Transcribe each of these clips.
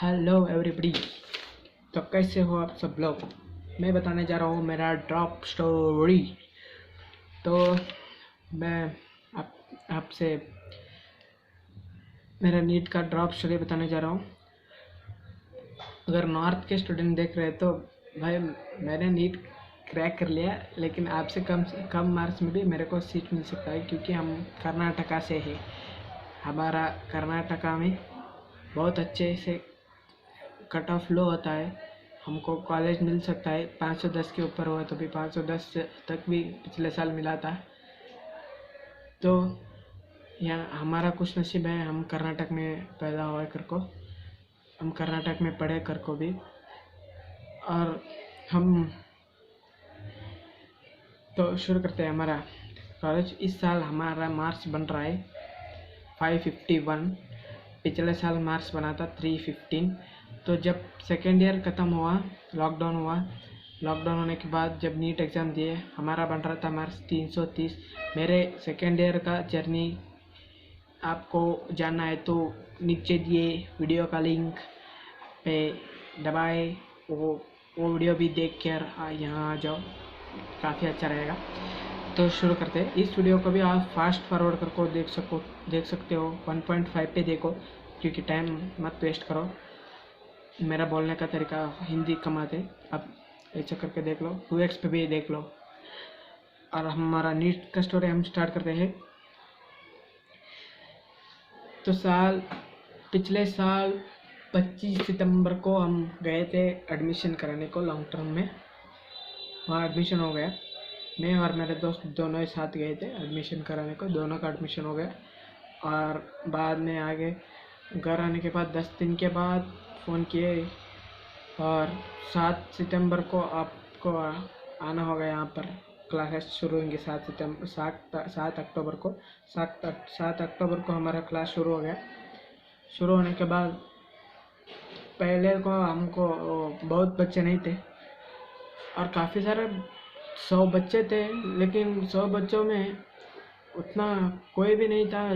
Hello everybody. तो कैसे हो आप सब लोग। मैं बताने जा रहा हूँ मेरा ड्रॉप स्टोरी। तो मैं आपसे मेरा नीट का ड्रॉप स्टोरी बताने जा रहा हूँ। अगर नॉर्थ के स्टूडेंट देख रहे हैं तो भाई मैंने नीट क्रैक कर लिया, लेकिन आपसे कम मार्क्स में भी मेरे को सीट मिल सकता है क्योंकि हम कर्नाटका से हैं। हमारा कर्नाटका में बहुत अच्छे से कट ऑफ लो होता है, हमको कॉलेज मिल सकता है। 510 के ऊपर हुआ तो भी 510 तक भी पिछले साल मिला था। तो यहाँ हमारा कुछ नसीब है, हम कर्नाटक में पैदा हुआ कर को, हम कर्नाटक में पढ़े कर को भी। और हम तो शुरू करते हैं हमारा कॉलेज। इस साल हमारा मार्क्स बन रहा है 551। पिछले साल मार्क्स बना था 315। तो जब सेकेंड ईयर ख़त्म हुआ, लॉकडाउन हुआ, लॉकडाउन होने के बाद जब नीट एग्ज़ाम दिए हमारा बन रहा था मार्क्स 330। मेरे सेकेंड ईयर का जर्नी आपको जानना है तो नीचे दिए वीडियो का लिंक पे दबाए, वो वीडियो भी देख कर यहाँ आ जाओ, काफ़ी अच्छा रहेगा। तो शुरू करते हैं। इस वीडियो को भी आप फास्ट फॉरवर्ड करके देख सकते हो। 1.5 पे देखो क्योंकि टाइम मत वेस्ट करो। मेरा बोलने का तरीका हिंदी कम आते, अब ऐसा करके देख लो। 2x पे भी देख लो। और हमारा नीट का स्टोरी हम स्टार्ट करते हैं। तो पिछले साल 25 सितंबर को हम गए थे एडमिशन कराने को लॉन्ग टर्म में। वहाँ एडमिशन हो गया। मैं और मेरे दोस्त दोनों ही साथ गए थे एडमिशन कराने को, दोनों का एडमिशन हो गया। और बाद में आगे घर आने के बाद 10 दिन के बाद फ़ोन किए और 7 सितंबर को आपको आना होगा यहाँ पर। क्लासेस शुरू होंगे 7 अक्टूबर को। 7 अक्टूबर को हमारा क्लास शुरू हो गया। शुरू होने के बाद पहले को हमको बहुत बच्चे नहीं थे और काफ़ी सारे 100 बच्चे थे, लेकिन 100 बच्चों में उतना कोई भी नहीं था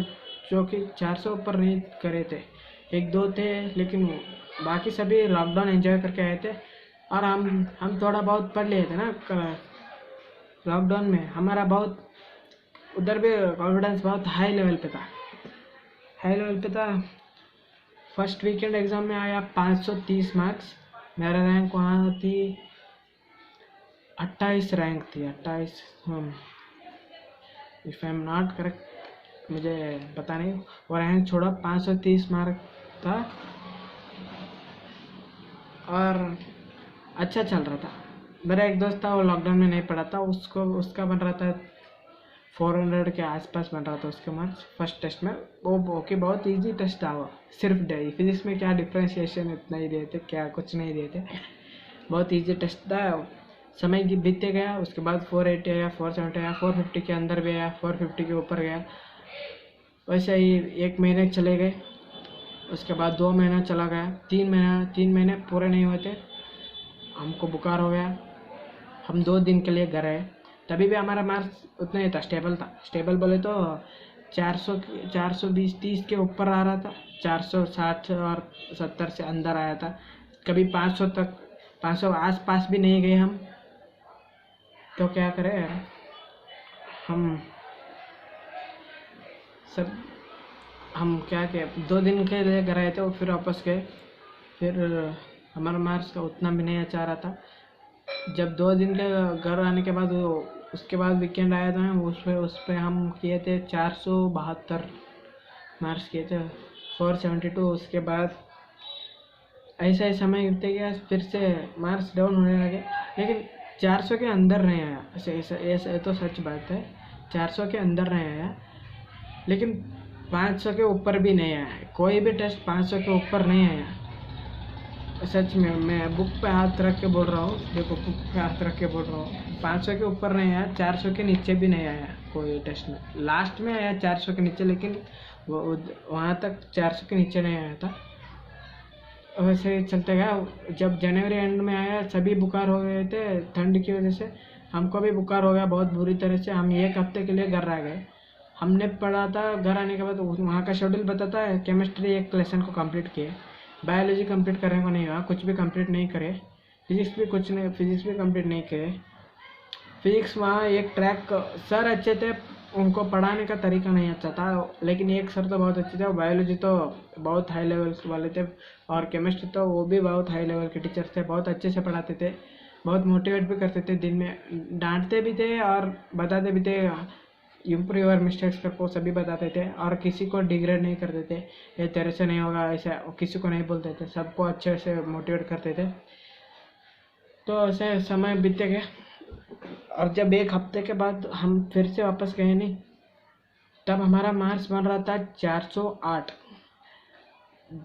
जो कि 400 ऊपर नहीं करे थे। 1-2 थे, लेकिन बाकी सभी लॉकडाउन एंजॉय करके आए थे। और हम थोड़ा बहुत पढ़ लिए थे ना लॉकडाउन में। हमारा बहुत उधर भी कॉन्फिडेंस बहुत हाई लेवल पे था। फर्स्ट वीकेंड एग्ज़ाम में आया 530 मार्क्स। मेरा रैंक वहाँ थी 28 रैंक थी, 28। If I am not correct, मुझे पता नहीं। वो रैंक छोड़ा, 530 मार्क था और अच्छा चल रहा था। मेरा एक दोस्त था, वो लॉकडाउन में नहीं पढ़ा था, उसका बन रहा था 400 के आसपास बन रहा था उसके मार्क्स फर्स्ट टेस्ट में। वो ओके, बहुत इजी टेस्ट था वो। सिर्फ फिजिक्स में क्या डिफ्रेंशिएशन इतना ही दिए थे, क्या कुछ नहीं दिए थे। बहुत इजी टेस्ट था। समय बीतते गया, उसके बाद 480 आया, 470 आया, 450 के अंदर भी आया, 450 के ऊपर गया। वैसे ही 1 महीने चले गए, उसके बाद 2 महीना चला गया, 3 महीने पूरे नहीं हुए थे, हमको बुखार हो गया। हम 2 दिन के लिए घर आए। तभी भी हमारा मार्क्स उतना ही था, स्टेबल बोले तो 420-30 के ऊपर आ रहा था। 460 और 70 से अंदर आया था। कभी 500 तक, 500 आस पास भी नहीं गए हम। तो क्या करें हम क्या किया, 2 दिन के लिए घर आए थे और फिर वापस गए। फिर हमारा मार्क्स का उतना भी नहीं अच्छा रहा था। जब 2 दिन के घर आने के बाद उसके बाद वीकेंड आया था, उस पे हम किए थे 472 मार्क्स किए थे, 472। उसके बाद ऐसा ही समय बीतते गया, फिर से मार्क्स डाउन होने लगे, लेकिन 400 के अंदर नहीं आया। ऐसा तो सच बात है, 400 के अंदर नहीं आया, लेकिन 500 के ऊपर भी नहीं आया। कोई भी टेस्ट 500 के ऊपर नहीं आया। सच में मैं बुक पे हाथ रख के बोल रहा हूँ, देखो बुक पे हाथ रख के बोल रहा हूँ, 500 के ऊपर नहीं आया, 400 के नीचे भी नहीं आया कोई टेस्ट में। लास्ट में आया 400 के नीचे, लेकिन वो वहाँ तक 400 के नीचे नहीं आया था। वैसे ही चलते गया। जब जनवरी एंड में आया, सभी बुखार हो गए थे ठंड की वजह से। हमको भी बुखार हो गया बहुत बुरी तरह से। हम 1 हफ्ते के लिए घर आ गए। हमने पढ़ा था, घर आने के बाद वहाँ का शेड्यूल बताता है, केमिस्ट्री 1 लेसन को कंप्लीट किए, बायोलॉजी कंप्लीट करने को नहीं हुआ, कुछ भी कंप्लीट नहीं करे, फिजिक्स भी कंप्लीट नहीं करे। फिजिक्स वहाँ एक ट्रैक, सर अच्छे थे, उनको पढ़ाने का तरीका नहीं अच्छा था, लेकिन एक सर तो बहुत अच्छे थे। बायोलॉजी तो बहुत हाई लेवल वाले थे, और केमिस्ट्री तो वो भी बहुत हाई लेवल के टीचर थे, बहुत अच्छे से पढ़ाते थे, बहुत मोटिवेट भी करते थे, दिन में डांटते भी थे और बताते भी थे, इम्प्रूव योर मिस्टेक्स करके सभी बताते थे, और किसी को डिग्रेड नहीं करते थे, ये तेरे से नहीं होगा ऐसा किसी को नहीं बोलते थे, सबको अच्छे से मोटिवेट करते थे। तो ऐसे समय बीते गए, और जब एक हफ्ते के बाद हम फिर से वापस गए नहीं, तब हमारा मार्क्स बन रहा था 408,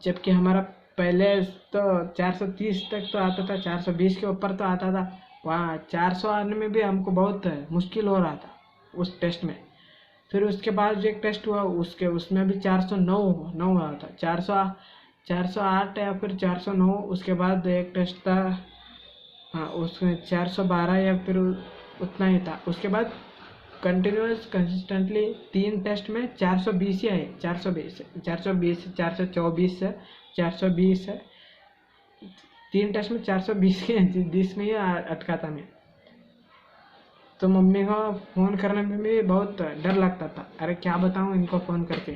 जबकि हमारा पहले तो 430 तक तो आता था, 420 के ऊपर तो आता था। वहाँ 400 आने में भी हमको बहुत मुश्किल हो रहा था उस टेस्ट में। फिर उसके बाद जो एक टेस्ट हुआ उसमें भी 409 हुआ था, 408 या फिर 409। उसके बाद एक टेस्ट था, हाँ, उसमें 412 या फिर उतना ही था। उसके बाद कंसिस्टेंटली 3 टेस्ट में 420 ही आए, 420 424 है, 420 है, 3 टेस्ट में 420 के 20 में ही अटका था मैं। तो मम्मी को फ़ोन करने में भी बहुत डर लगता था, अरे क्या बताऊँ इनको फ़ोन करके।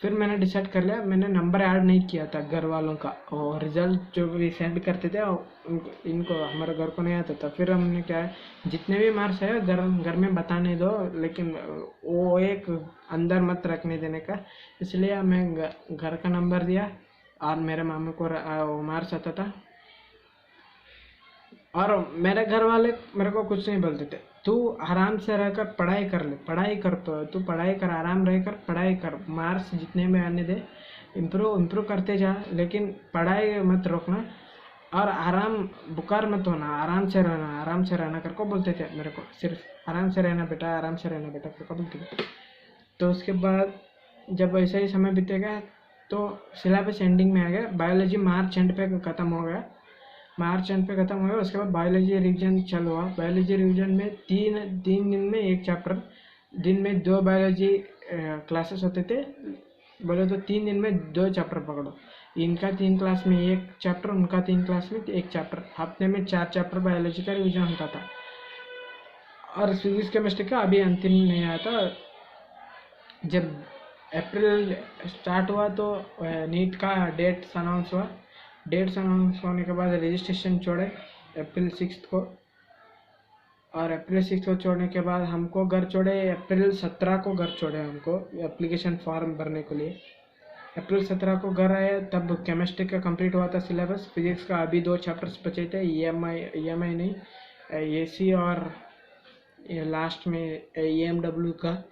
फिर मैंने डिसाइड कर लिया, मैंने नंबर ऐड नहीं किया था घर वालों का, और रिज़ल्ट जो भी सेंड करते थे इनको हमारे घर को नहीं आता था। फिर हमने क्या है, जितने भी मार्क्स है घर में बताने दो, लेकिन वो एक अंदर मत रखने देने का, इसलिए मैं घर का नंबर दिया, और मेरे मामू को वो मार्क्स आता था। और मेरे घर वाले मेरे को कुछ नहीं बोलते थे, तू आराम से रहकर पढ़ाई कर ले, पढ़ाई कर, तो तू पढ़ाई कर, आराम रहकर पढ़ाई कर, मार्क्स जितने में आने दे, इम्प्रूव करते जा, लेकिन पढ़ाई मत रोकना, और आराम बुखार मत होना, आराम से रहना करके बोलते थे मेरे को, सिर्फ आराम से रहना बेटा, आराम से रहना बेटा करके बोलते थे। तो उसके बाद जब ऐसा ही समय बीतेगा तो सिलेबस एंडिंग में आ गया, बायोलॉजी मार्च एंड पे ख़त्म हो गया, उसके बाद बायोलॉजी रिवीजन चालू हुआ। बायोलॉजी रिवीजन में तीन दिन में एक चैप्टर, दिन में 2 बायोलॉजी क्लासेस होते थे, बोले तो 3 दिन में 2 चैप्टर पकड़ो, इनका 3 क्लास में 1 चैप्टर, उनका 3 क्लास में 1 चैप्टर, हफ्ते में 4 चैप्टर बायोलॉजी का रिवीजन होता था। और फिजिक्स केमिस्ट्री का अभी अंतिम नहीं आया था। जब अप्रैल स्टार्ट हुआ तो नीट का डेट्स अनाउंस हुआ, डेट्स अनाउंस होने के बाद रजिस्ट्रेशन छोड़े अप्रैल 6 को, और अप्रैल 6 को छोड़ने के बाद हमको घर छोड़े, अप्रैल 17 को घर छोड़े हमको एप्लीकेशन फॉर्म भरने के लिए। अप्रैल 17 को घर आए, तब केमिस्ट्री का कंप्लीट हुआ था सिलेबस, फिजिक्स का अभी 2 चैप्टर्स बचे थे, EMI नहीं, AC, और लास्ट में EMW का,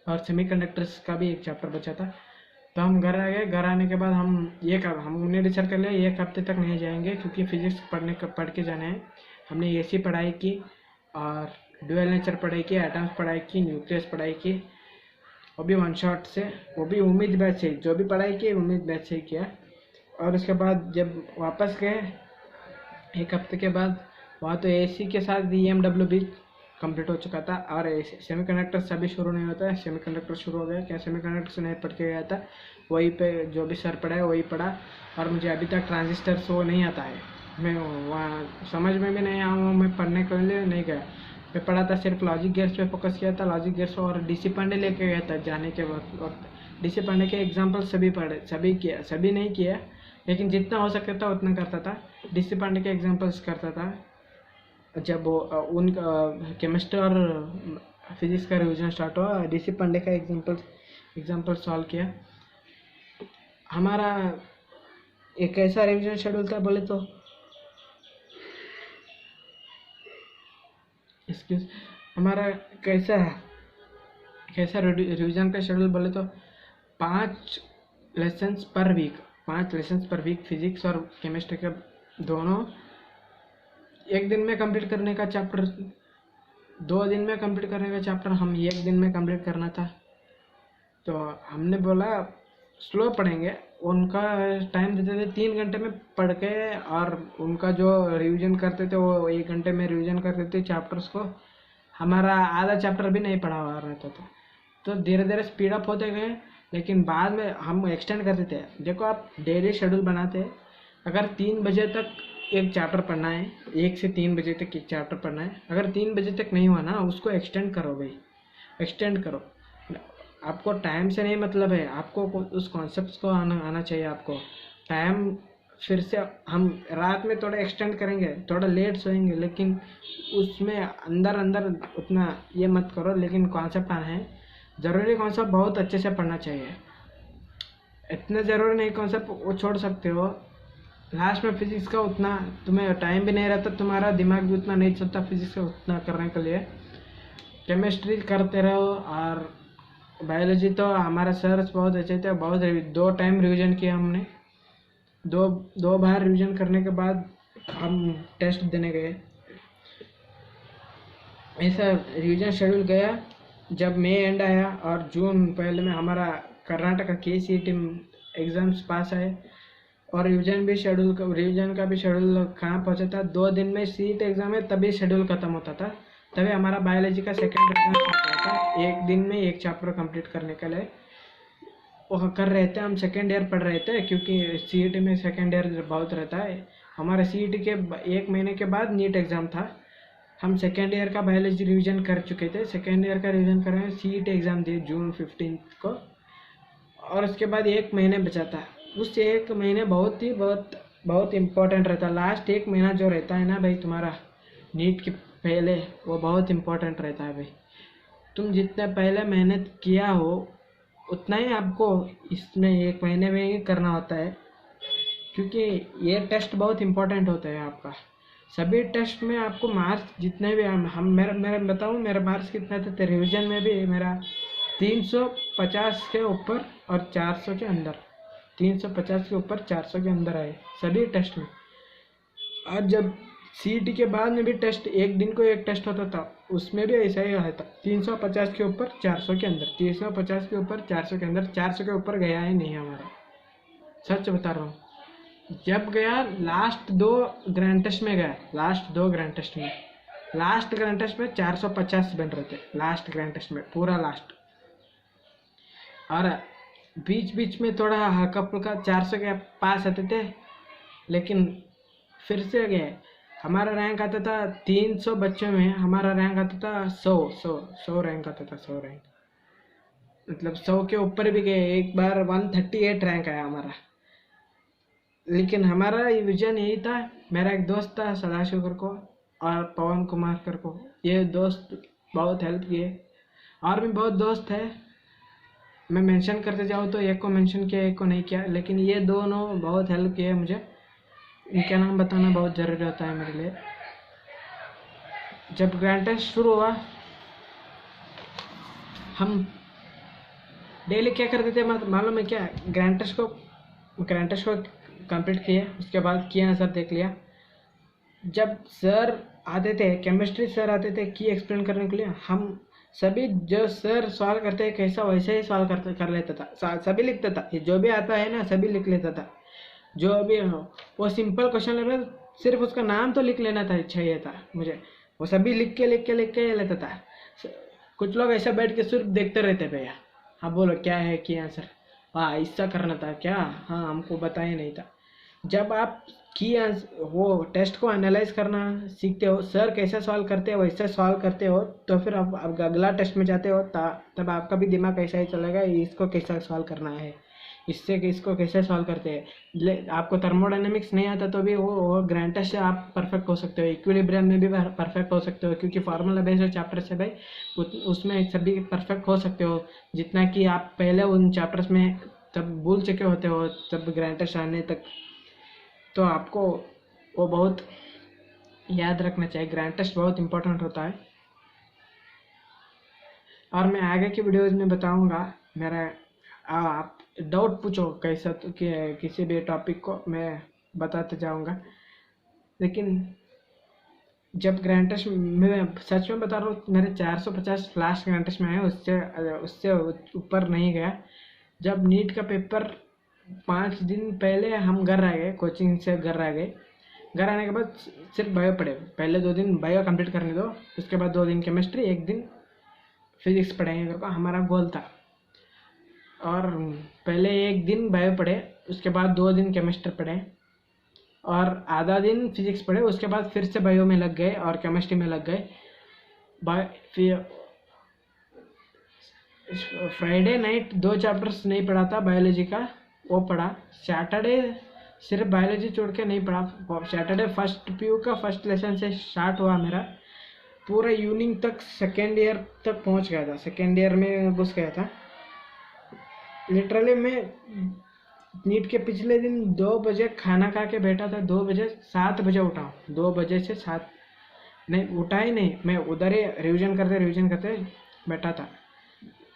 और सेमीकंडक्टर्स का भी 1 चैप्टर बचा था। तो हम घर आ गए, घर आने के बाद हमने डिसाइड कर लिया 1 हफ्ते तक नहीं जाएंगे, क्योंकि फिजिक्स पढ़ के जाना है। हमने AC पढ़ाई की, और ड्यूअल नेचर पढ़ाई की, एटम्स पढ़ाई की, न्यूक्लियस पढ़ाई की, वो भी 1 शॉट से, वो भी उम्मीद बैच से, जो भी पढ़ाई की उम्मीद बैच से किया। और उसके बाद जब वापस गए 1 हफ्ते के बाद, वहाँ तो AC के साथ EMW भी कंप्लीट हो चुका था, और सेमीकंडक्टर्स अभी शुरू नहीं होता है, सेमीकंडक्टर शुरू हो गया, क्या सेमीकंडक्टर्स नहीं पढ़ के गया था, वहीं पे जो भी सर पढ़ा है वही पढ़ा, और मुझे अभी तक ट्रांजिस्टर्स वो नहीं आता है, मैं वहाँ समझ में भी नहीं आया हूँ, मैं पढ़ने के लिए नहीं गया, मैं पढ़ा था सिर्फ लॉजिक गेट्स पे फोकस किया था, लॉजिक गेट्स, और DC पांडे लेके गया था जाने के वक्त। DC पांडे के एग्जाम्पल सभी नहीं किया, लेकिन जितना हो सकता था उतना करता था। DC पांडे के एग्जाम्पल्स करता था। जब उनका केमिस्ट्री और फिजिक्स का रिवीजन स्टार्ट हुआ, DC पांडे का एग्जाम्पल सॉल्व किया। हमारा एक ऐसा रिवीजन शेड्यूल था, बोले तो हमारा कैसा रिवीजन का शेड्यूल बोले तो 5 लेसन्स पर वीक फिजिक्स और केमिस्ट्री के दोनों, 1 दिन में कंप्लीट करने का चैप्टर, 2 दिन में कंप्लीट करने का चैप्टर हम 1 दिन में कंप्लीट करना था। तो हमने बोला स्लो पढ़ेंगे, उनका टाइम देते थे 3 घंटे में पढ़ के, और उनका जो रिवीजन करते थे वो 1 घंटे में रिवीजन करते थे चैप्टर्स को, हमारा आधा चैप्टर भी नहीं पढ़ा हुआ रहता था। तो धीरे धीरे स्पीड अप होते गए, लेकिन बाद में हम एक्सटेंड कर देते हैं। देखो आप डेली शेड्यूल बनाते हैं, अगर 3 बजे तक एक चैप्टर पढ़ना है, 1 से 3 बजे तक एक चैप्टर पढ़ना है, अगर 3 बजे तक नहीं हुआ ना उसको एक्सटेंड करो भाई, एक्सटेंड करो। आपको टाइम से नहीं मतलब है, आपको उस कॉन्सेप्ट को आना चाहिए। आपको टाइम फिर से हम रात में थोड़ा एक्सटेंड करेंगे, थोड़ा लेट सोएंगे, लेकिन उसमें अंदर अंदर उतना ये मत करो। लेकिन कॉन्सेप्ट आना है, ज़रूरी कॉन्सेप्ट बहुत अच्छे से पढ़ना चाहिए। इतना ज़रूरी नहीं कॉन्सेप्ट वो छोड़ सकते हो। लास्ट में फिजिक्स का उतना तुम्हें टाइम भी नहीं रहता, तुम्हारा दिमाग भी उतना नहीं चलता फिजिक्स का उतना करने के लिए। केमिस्ट्री करते रहो। और बायोलॉजी तो हमारे सर बहुत अच्छे थे, बहुत 2 टाइम रिवीजन किया हमने। दो बार रिवीजन करने के बाद हम टेस्ट देने गए। ऐसा रिवीजन शेड्यूल गया। जब मई एंड आया और जून पहले में हमारा कर्नाटका KCET एग्ज़ाम्स पास आए, और रिवीजन का भी शेड्यूल कहाँ पहुँचा था, 2 दिन में CET एग्ज़ाम है तभी शेड्यूल ख़त्म होता था, तभी हमारा बायोलॉजी का सेकेंड एग्ज़ाम होता था। 1 दिन में 1 चैप्टर कंप्लीट करने के लिए वो कर रहे थे। हम सेकेंड ईयर पढ़ रहे थे, क्योंकि CET में सेकेंड ईयर बहुत रहता है। हमारे CET के 1 महीने के बाद नीट एग्ज़ाम था। हम सेकेंड ईयर का बायोलॉजी रिवीजन कर चुके थे, सेकेंड ईयर का रिवीजन कर रहे हैं। CET एग्ज़ाम दिए जून 15 को, और उसके बाद 1 महीने बचा था। उस 1 महीने बहुत इम्पोर्टेंट रहता है। लास्ट 1 महीना जो रहता है ना भाई तुम्हारा नीट के पहले, वो बहुत इम्पोर्टेंट रहता है भाई। तुम जितने पहले मेहनत किया हो उतना ही आपको इसमें 1 महीने में ही करना होता है, क्योंकि ये टेस्ट बहुत इम्पोर्टेंट होता है आपका। सभी टेस्ट में आपको मार्क्स जितने भी मेरे बताऊँ मेरे मार्क्स कितने थे रिवीजन में भी, मेरा 350 के ऊपर और 400 के अंदर, 350 के ऊपर 400 के अंदर आए सभी टेस्ट में। और जब CET के बाद में भी टेस्ट, 1 दिन को 1 टेस्ट होता था, उसमें भी ऐसा ही रहता, 350 के ऊपर 400 के अंदर, 350 के ऊपर 400 के अंदर। 400 के ऊपर गया ही नहीं हमारा, सच बता रहा हूँ। जब गया लास्ट 2 ग्रैंड टेस्ट में गया, लास्ट 2 ग्रैंड टेस्ट में 450 बन रहे थे, लास्ट ग्रैंड टेस्ट में पूरा लास्ट। और बीच बीच में थोड़ा हल्का फुल्का 400 के पास आते थे, लेकिन फिर से गए। हमारा रैंक आता था 300 बच्चों में, हमारा रैंक आता था 100 रैंक आता था, 100 रैंक मतलब 100 के ऊपर भी गए। एक बार 138 रैंक आया हमारा। लेकिन हमारा विजन यही था। मेरा एक दोस्त था सदाशिव को और पवन कुमार कर को, ये दोस्त बहुत हेल्प किए। और भी बहुत दोस्त है, मैं मेंशन करते जाऊँ तो एक को मेंशन किया, एक को नहीं किया, लेकिन ये दोनों बहुत हेल्प किए मुझे। इनका नाम बताना बहुत ज़रूरी होता है मेरे लिए। जब ग्रैंड टेस्ट शुरू हुआ, हम डेली क्या करते थे मालूम है क्या? ग्रैंड टेस्ट को कंप्लीट किए, उसके बाद की आंसर देख लिया। जब सर आते थे, केमिस्ट्री सर आते थे की एक्सप्लेन करने के लिए, हम सभी जो सर सवाल करते हैं कैसा वैसे ही सवाल कर लेता था, सभी लिखता था। ये जो भी आता है ना सभी लिख लेता था, जो भी हो। वो सिंपल क्वेश्चन लेवल, सिर्फ उसका नाम तो लिख लेना था, चाहिए था मुझे। वो सभी लिख के लेता था। कुछ लोग ऐसा बैठ के सिर्फ देखते रहते भैया, हाँ बोलो क्या है कि आंसर, हाँ इसका करना था क्या, हाँ हमको बताया नहीं था। जब आप की वो टेस्ट को एनालाइज करना सीखते हो, सर कैसे सॉल्व करते हो वैसे सॉल्व करते हो, तो फिर आप अगला टेस्ट में जाते हो तब आपका भी दिमाग ऐसा ही चलेगा, इसको कैसा सॉल्व करना है, इसको कैसे सॉल्व करते हैं। आपको थर्मोडायनेमिक्स नहीं आता तो भी वो ग्रैंड टेस्ट से आप परफेक्ट हो सकते हो, इक्विलिब्रियम में भी परफेक्ट हो सकते हो, क्योंकि फार्मूला बेस्ड चैप्टर से भाई उसमें सभी परफेक्ट हो सकते हो। जितना कि आप पहले उन चैप्टर्स में तब भूल चुके होते हो तब ग्रैंड टेस्ट आने तक, तो आपको वो बहुत याद रखना चाहिए। ग्रैंड टेस्ट बहुत इंपॉर्टेंट होता है। और मैं आगे की वीडियोज़ में बताऊंगा। मेरा आप डाउट पूछो कैसा, तो किसी भी टॉपिक को मैं बताते जाऊंगा। लेकिन जब ग्रैंड टेस्ट में सच में बता रहा हूँ, मेरे 450 लास्ट ग्रैंड टेस्ट में आए, उससे ऊपर नहीं गया। जब नीट का पेपर 5 दिन पहले हम घर आ गए, कोचिंग से घर आ गए। घर आने के बाद सिर्फ बायो पढ़े, पहले 2 दिन बायो कंप्लीट करने दो, उसके बाद 2 दिन केमिस्ट्री, 1 दिन फिजिक्स पढ़ेंगे करके हमारा गोल था। और पहले एक दिन बायो पढ़े, उसके बाद 2 दिन केमिस्ट्री पढ़े और आधा दिन फिजिक्स पढ़े, उसके बाद फिर से बायो में लग गए और केमिस्ट्री में लग गए। फिर फ्राइडे नाइट 2 चैप्टर्स नहीं पढ़ा था बायोलॉजी का, वो पढ़ा। सैटरडे सिर्फ बायोलॉजी छोड़ के नहीं पढ़ा। सैटरडे फर्स्ट पीयू का फर्स्ट लेसन से स्टार्ट हुआ मेरा, पूरा इवनिंग तक सेकेंड ईयर तक पहुंच गया था, सेकेंड ईयर में घुस गया था लिटरली। मैं नीट के पिछले दिन 2 बजे खाना खा के बैठा था, 2 बजे 7 बजे उठा, 2 बजे से 7 नहीं उठा ही नहीं, मैं उधर ही रिवीजन करते बैठा था।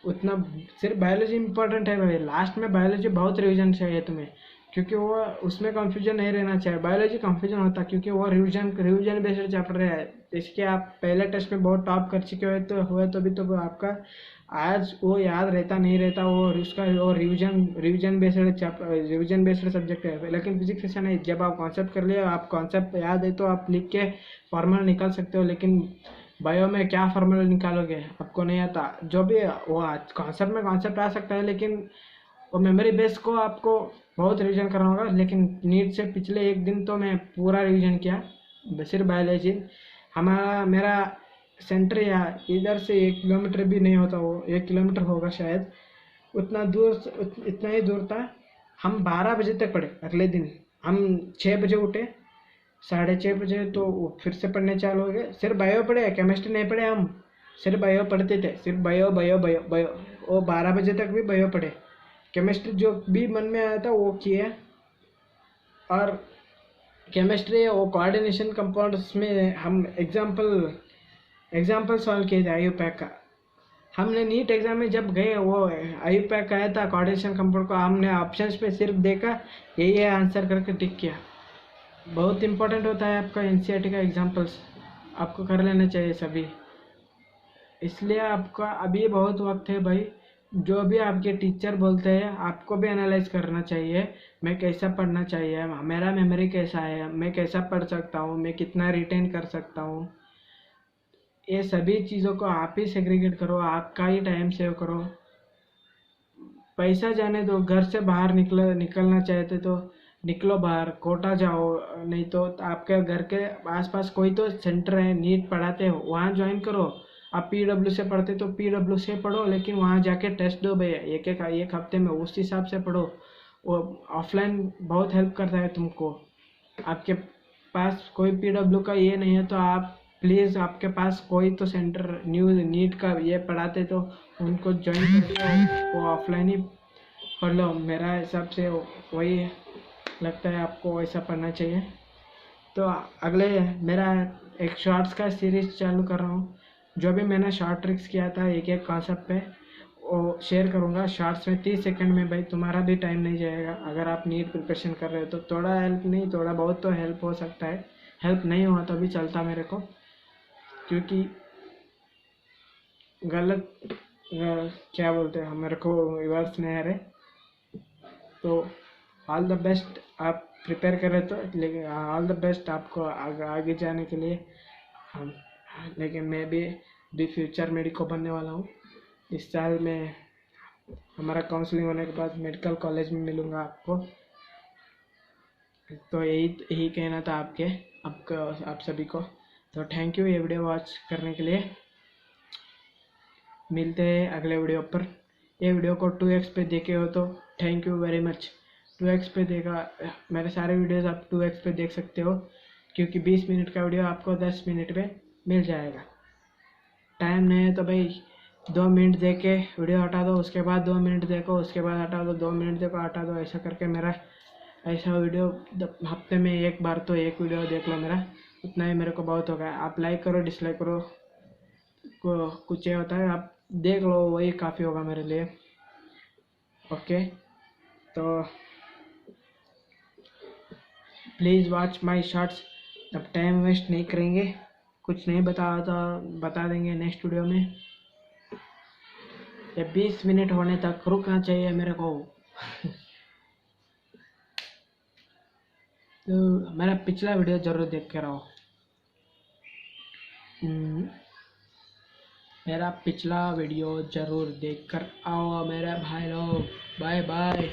उतना सिर्फ बायोलॉजी इंपॉर्टेंट है भाई, लास्ट में बायोलॉजी बहुत रिवीजन चाहिए तुम्हें, क्योंकि वो उसमें कंफ्यूजन नहीं रहना चाहिए। बायोलॉजी कंफ्यूजन होता है क्योंकि वो रिवीजन बेस्ड चैप्टर है। इसके आप पहले टेस्ट में बहुत टॉप कर चुके हुए तो भी तो आपका आज वो याद रहता नहीं रहता, वो उसका वो रिवीजन बेस्ड सब्जेक्ट है। लेकिन फिजिक्स ऐसा नहीं, जब आप कॉन्सेप्ट कर लिया, आप कॉन्सेप्ट याद है तो आप लिख के फॉर्मूला निकाल सकते हो। लेकिन बायो में क्या फार्मूला निकालोगे, आपको नहीं आता। जो भी वो कॉन्सेप्ट में कॉन्सेप्ट आ सकता है, लेकिन वो मेमोरी बेस को आपको बहुत रिवीजन करना होगा। लेकिन नीट से पिछले एक दिन तो मैं पूरा रिवीजन किया, सिर्फ बायोलॉजी। मेरा सेंटर या इधर से 1 किलोमीटर भी नहीं होता, वो 1 किलोमीटर होगा शायद, इतना ही दूर था। हम 12 बजे तक पढ़े अगले दिन। हम 6 बजे उठे, 6:30 बजे तो फिर से पढ़ने चालू हो गए। सिर्फ बायो पढ़े, केमिस्ट्री नहीं पढ़े, हम सिर्फ बायो पढ़ते थे, सिर्फ बायो बायो बायो बायो। वो 12 बजे तक भी बायो पढ़े, केमिस्ट्री जो भी मन में आया था वो किया। और केमिस्ट्री वो कोऑर्डिनेशन कंपाउंड्स में हम एग्जाम्पल सॉल्व किए थे आईयूपैक का। हमने नीट एग्जाम में जब गए, वो आईयूपैक आया था कोऑर्डिनेशन कंपाउंड को, हमने ऑप्शंस पे सिर्फ देखा, यही है आंसर करके टिक किया। बहुत इंपॉर्टेंट होता है आपका एनसीईआरटी का एग्जाम्पल्स, आपको कर लेना चाहिए सभी। इसलिए आपका अभी बहुत वक्त है भाई, जो भी आपके टीचर बोलते हैं आपको भी एनालाइज करना चाहिए, मैं कैसा पढ़ना चाहिए, मेरा मेमोरी कैसा है, मैं कैसा पढ़ सकता हूँ, मैं कितना रिटेन कर सकता हूँ। ये सभी चीज़ों को आप ही सेग्रीगेट करो, आपका ही टाइम सेव करो। पैसा जाने दो, घर से बाहर निकलना चाहते तो निकलो बाहर, कोटा जाओ, नहीं तो आपके घर के आसपास कोई तो सेंटर है नीट पढ़ाते हो, वहाँ ज्वाइन करो। आप पीडब्ल्यू से पढ़ते तो पीडब्ल्यू से पढ़ो, लेकिन वहाँ जाके टेस्ट दो भैया, एक हफ्ते में, उस हिसाब से पढ़ो। वो ऑफलाइन बहुत हेल्प करता है तुमको। आपके पास कोई पीडब्ल्यू का ये नहीं है तो आप प्लीज़, आपके पास कोई तो सेंटर नीट का ये पढ़ाते तो उनको ज्वाइन करके वो ऑफलाइन ही पढ़ लो। मेरा हिसाब से वही लगता है, आपको वैसा पढ़ना चाहिए। तो अगले मेरा एक शॉर्ट्स का सीरीज चालू कर रहा हूँ, जो भी मैंने शॉर्ट ट्रिक्स किया था एक एक कॉन्सेप्ट पे वो शेयर करूँगा शॉर्ट्स में, 30 सेकंड में। भाई तुम्हारा भी टाइम नहीं जाएगा। अगर आप नीट प्रिपरेशन कर रहे हो तो थोड़ा हेल्प नहीं, थोड़ा बहुत तो हेल्प हो सकता है। हेल्प नहीं हुआ तो भी चलता मेरे को, क्योंकि गलत क्या बोलते हैं मेरे को वर्ड्स नहीं आ रहे। तो ऑल द बेस्ट, आप प्रिपेयर कर रहे तो, लेकिन ऑल द बेस्ट आपको आगे जाने के लिए। हम लेकिन मैं भी फ्यूचर मेडिको बनने वाला हूँ। इस साल में हमारा काउंसलिंग होने के बाद मेडिकल कॉलेज में मिलूँगा आपको। तो यही कहना था आप सभी को। तो थैंक यू ये वीडियो वॉच करने के लिए। मिलते हैं अगले वीडियो पर। ये वीडियो को 2x पे देखे हो तो thank you very much. 2x पे देखा, मेरे सारे वीडियोस आप 2x पे देख सकते हो, क्योंकि 20 मिनट का वीडियो आपको 10 मिनट में मिल जाएगा। टाइम नहीं है तो भाई 2 मिनट देख के वीडियो हटा दो, उसके बाद 2 मिनट देखो, उसके बाद हटा दो, 2 मिनट देखो, हटा दो। ऐसा करके मेरा ऐसा वीडियो हफ्ते में एक बार तो एक वीडियो देख लो मेरा, उतना ही मेरे को बहुत हो गया। आप लाइक करो डिसलाइक करो, कुछ ये होता है, आप देख लो, वही काफ़ी होगा मेरे लिए। ओके, तो प्लीज़ वॉच माय शॉर्ट्स। अब टाइम वेस्ट नहीं करेंगे, कुछ नहीं बता देंगे नेक्स्ट वीडियो में। ये 20 मिनट होने तक रुकना चाहिए मेरे को। तो मेरा पिछला वीडियो ज़रूर देख के रहो। मेरा पिछला वीडियो ज़रूर देखकर आओ मेरे भाई लोग। Bye bye.